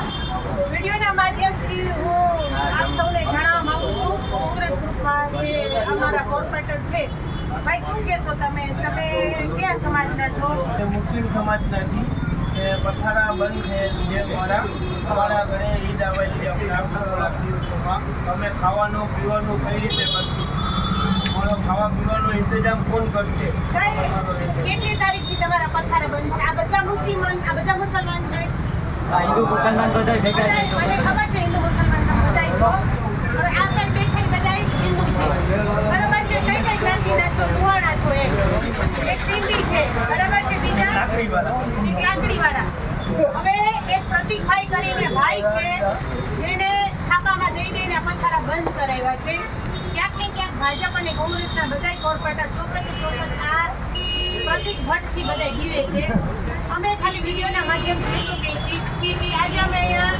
વિડીયોના માધ્યમથી હું આપ સૌને જણાવવા માંગુ છું કોંગ્રેસ ગ્રુપમાં જે અમારા કોર્પોરેટર છે. ભાઈ, શું કહેશો તમે કયા સમાજના છો? મુસ્લિમ સમાજનાથી પથારા બંધ છે જે અમારા ઘરે ઈદ આવેલી આવનારા દિવસોમાં અમે ખાવાનું પીવાનું કઈ રીતે કરશું? અમારો ખાવા પીવાનો ઇંતજામ કોણ કરશે? કેટલી તારીખથી તમારા પથારા બંધ છે? આ બધા મુસલમાન છે? હિન્દુ મુસલમાન બધા ભેગા છે. મને ખબર છે હિન્દુ મુસલમાન બધા છો. હવે આ સાઈડ બેઠા બધા હિન્દુ છે, બરાબર છે? કઈ જ્ઞાતિના છો? કુવાણા છો? એક સિંધી છે, બરાબર છે? બીજા લાકડીવાળા. હવે એક પ્રતિકભાઈ કરીને ભાઈ છે જેને છાપામાં દઈ દઈને પથારા બંધ કરાવ્યા છે. ક્યાંક ને ક્યાંક ભાજપ અને કોંગ્રેસના બધા કોર્પોરેટર 64 આ પ્રતિક ભટ્ટથી બધા જીવે છે. અમે ખાલી વિડીયોના માધ્યમથી એટલું કહીએ છીએ કે આજે અમે અહીંયા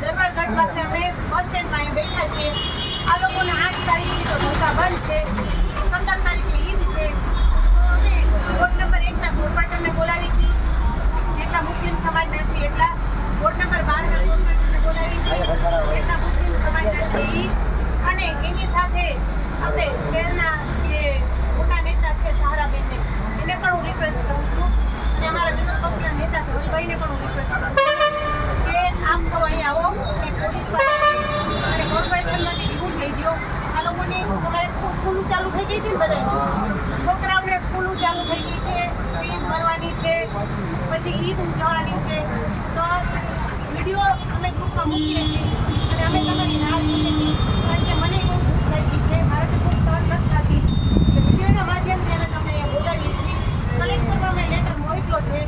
દરબારગઢ પાસે અમે બસ સ્ટેન્ડમાં અહીંયા બેઠા છીએ. આ લોકોને 8 તારીખથી તો ધંધા બંધ છે, 17 તારીખે ઈદ છે. તો અમે વોર્ડ નંબર 1ના કોર્પોરેટરને બોલાવી છીએ, જેટલા મુસ્લિમ સમાજના છે એટલા. વોર્ડ નંબર 12ના કોર્પોરેટરને બોલાવી છીએ, જેટલા મુસ્લિમ સમાજના છે એ. અને એની સાથે આપણે શહેરના જે મોટા નેતા છે સહારાબેનને, એને પણ હું રિક્વેસ્ટ કરું છું, અને અમારા વિરોધ પક્ષના નેતા ધવલભાઈને પણ હું રિક્વેસ્ટ કરું છું કે આપ સૌ અહીં આવો, એક પોલીસવાળા અને કોર્પોરેશનમાંથી છૂટ લઈ દો. આ લોકોને તમારે સ્કૂલો ચાલુ થઈ ગઈ છે ને, બધા છોકરાઓને સ્કૂલો ચાલુ થઈ ગઈ છે, ફીસ ભરવાની છે, પછી ઈદ ઉજવવાની છે. તો વિડીયો અમે ગ્રુપમાં મૂકીએ છીએ અને અમે તમારી રાહ જોઈએ છીએ, કારણ કે મને બહુ ભૂખ લાગી છે, મારાથી ખૂબ સહન નથી થતી. વિડીયોના માધ્યમથી અમે તમને બોલાવીએ છીએ. કલેક્ટરમાં મેં લેટર મોકલ્યો છે